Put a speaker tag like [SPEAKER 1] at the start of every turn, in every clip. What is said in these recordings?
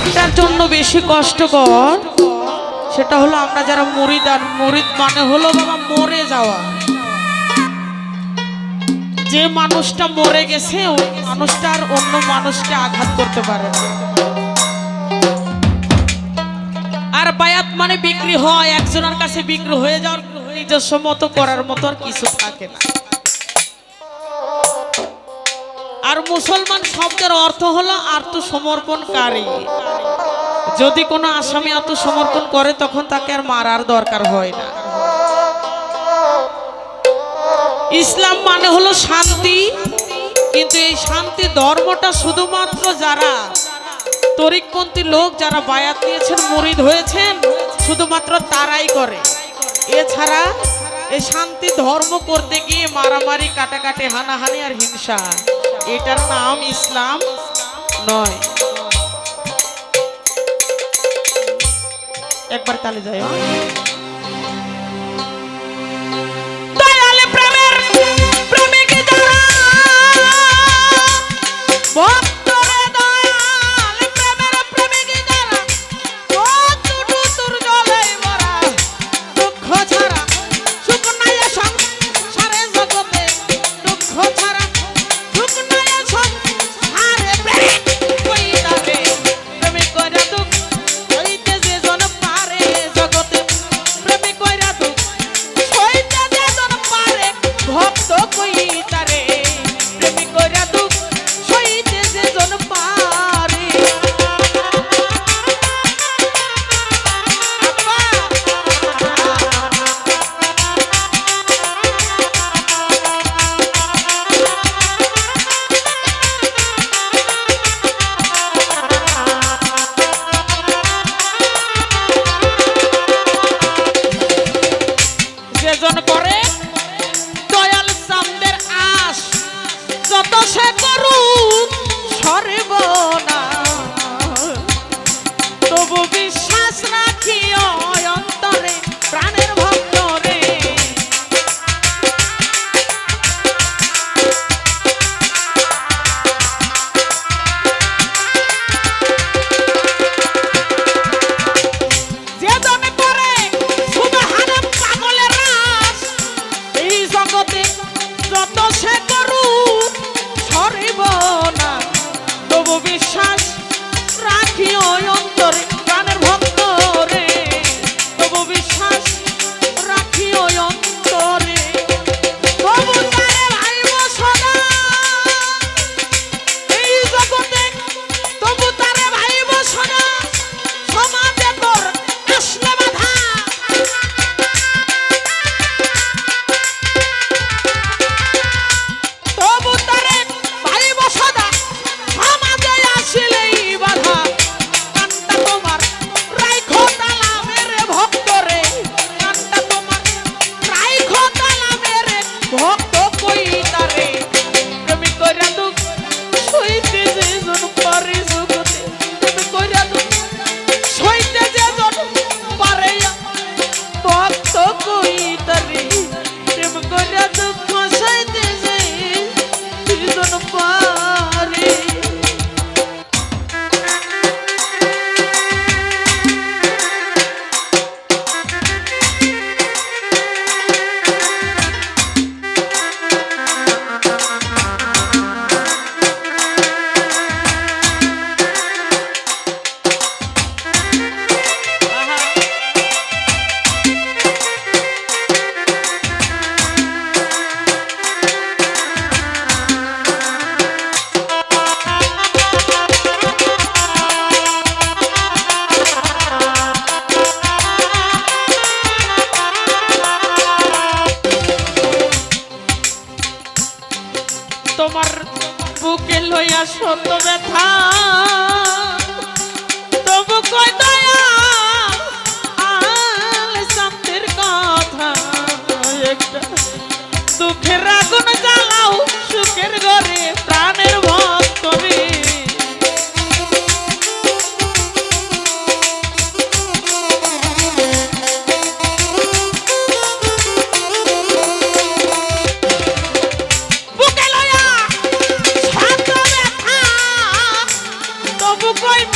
[SPEAKER 1] একটার জন্য বেশি কষ্টকর, সেটা হলো আমরা যারা মুরিদ, আর মুরিদ মানে হলো বাবা মরে যাওয়া। যে মানুষটা মরে গেছে ওই মানুষটা আর অন্য মানুষকে আঘাত করতে পারে না। আর বায়াত মানে বিক্রি হয়, একজনের কাছে বিক্রি হয়ে যাওয়ার, নিজস্ব মতো করার মতো আর কিছু থাকে না। আর মুসলমান শব্দের অর্থ হলো আত্মসমর্পণকারী। যদি কোনো আসামি আত্মসমর্পণ করে তখন তাকে আর মারার দরকার হয় না। ইসলাম মানে হলো শান্তি, কিন্তু এই শান্তি ধর্মটা শুধুমাত্র যারা তরিকপন্থী লোক, যারা বায়াত নিয়েছেন, মুরিদ হয়েছেন, শুধুমাত্র তারাই করে। এছাড়া এই শান্তি ধর্ম করতে গিয়ে মারামারি, কাটাকাটি, হানাহানি আর হিংসা, এটার নাম ইসলাম নয়। একবার তালে যায়।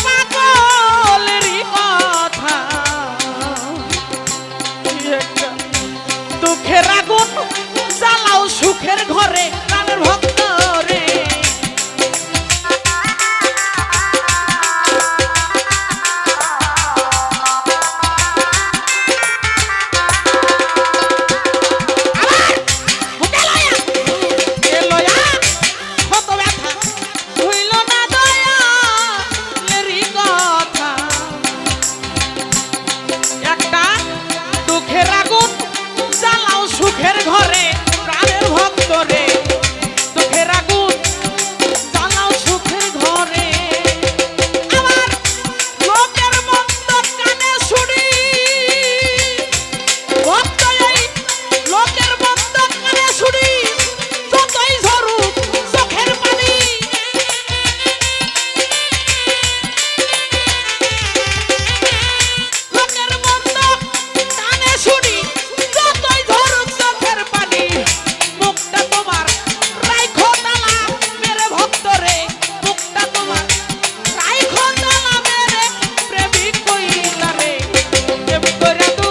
[SPEAKER 1] পাগলেরই কথা একটা দুঃখের আগুন জ্বালাও সুখের ঘরে প্রাণের ভক্ত রে সুখের ঘরে প্রাণের ভক্ত রে দুঃখের আগুন জ্বালাও সুখের ঘরে আমার লোকের মন্দ কানে শুনি ভক্ত এই লোকের মন্দ কানে শুনি যতই ঝরুক চোখের পানি লোকের মন্দ কানে শুনি যতই ঝরুক চোখের পানি মুখটা তোমার রাইখো তালা মেরে ভক্ত রে মুখটা তোমার রাইখো তালা মেরে প্রেমিক কইলা রে প্রেম কইরা তো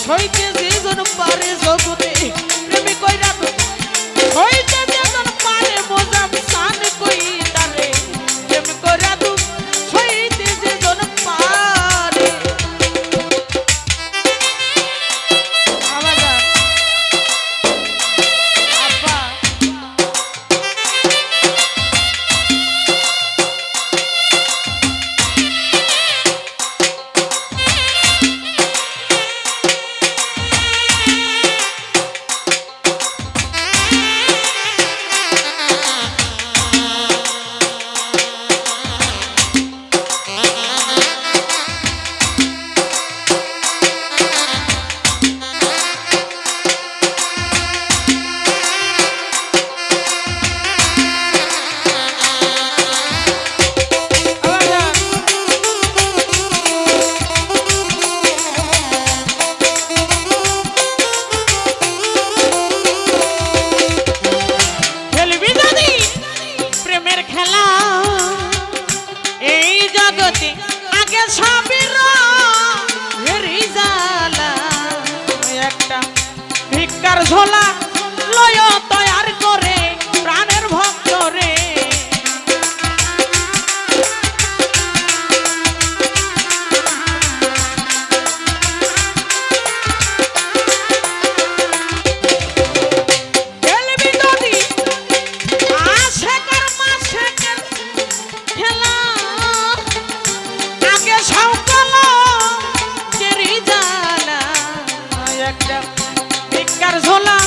[SPEAKER 1] সইতে যেজন পারে জগতে প্রেমিক কইরা তো সইতে যেজন পারে মোজাম সান কইলা রে প্রেম কইরা তো সইতে যেজন পারে আমাদের আব্বা খেলবি যদি প্রেমের খেলা এই জগতে আগে সাবির হেরি জালা একটা ভিক্ষার ঝোলা লয় তৈয়ার করে প্রাণের ভক্ত রে খেলবি যদি আশেকের মাশেকের খেলা আগে সাউকাল কেরি জালা একটা ভিক্ষার ঝোলা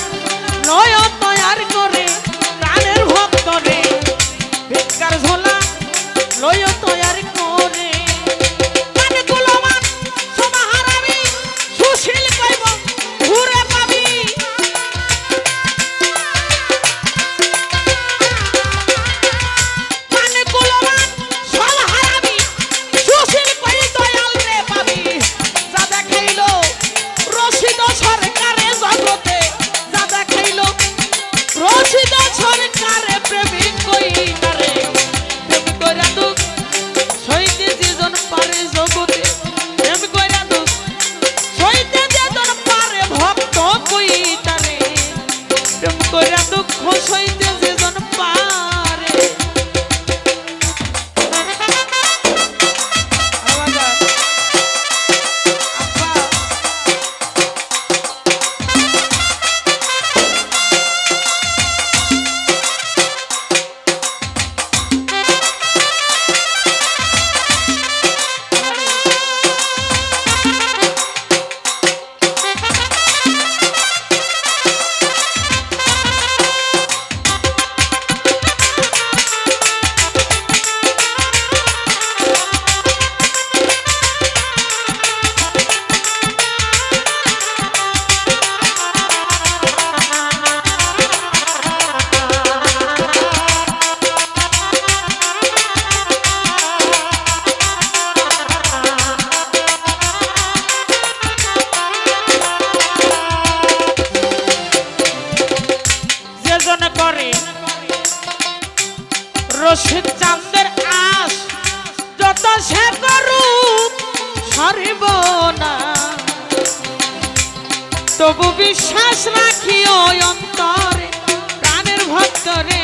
[SPEAKER 1] নয় তৈয়ার করে প্রাণের ভক্ত রে ভিক্ষার ঝোলা লয় তৈয়ার করে কানগুলো মান সমাহারামি সুশীল কইব ঘুরে পাবি কানগুলো মান সমাহারামি সুশীল কই দয়াল রে পাবি যা দেখাইলো রশিদ সরকারে জগতে হারিব না, তবু বিশ্বাস রাখি ওই অন্তরে প্রাণের ভক্তরে।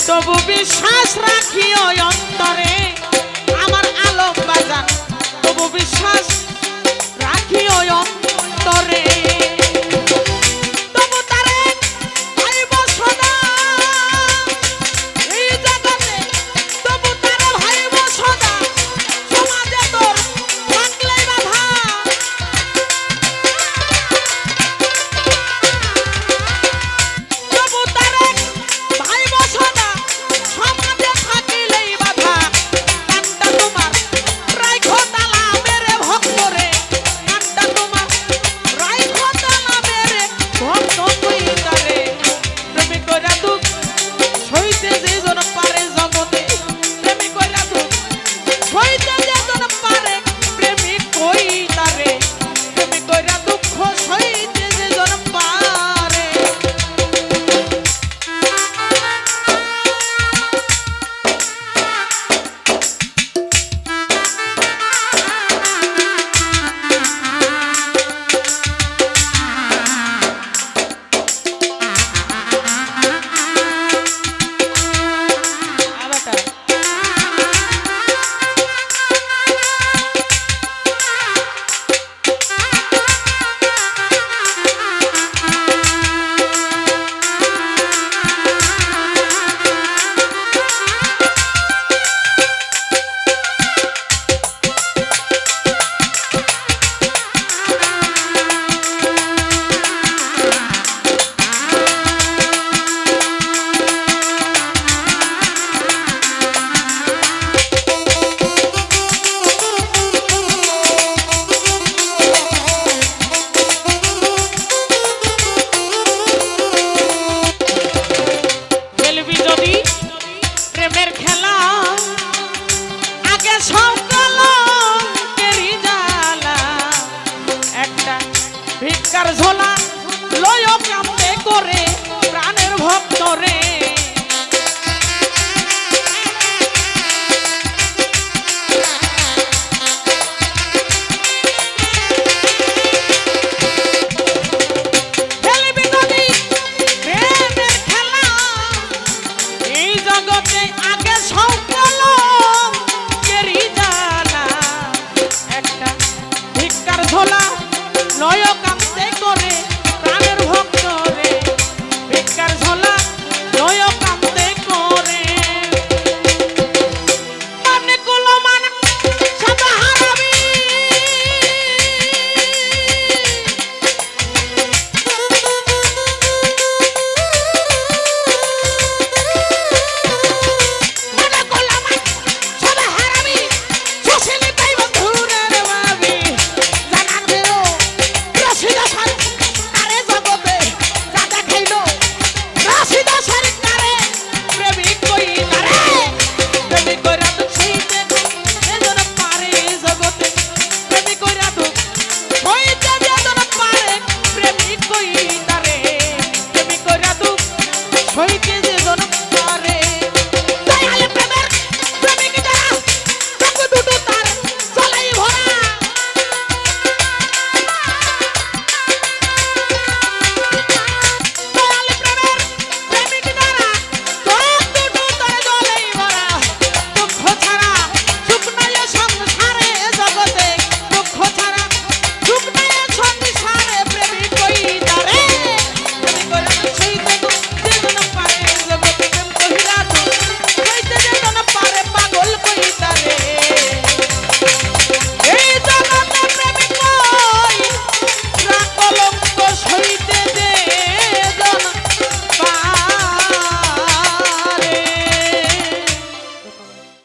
[SPEAKER 1] তবু বিশ্বাস রাখি ওই অন্তরে আমার আলম বাজান, তবু বিশ্বাস রাখি ওই অন্তরে।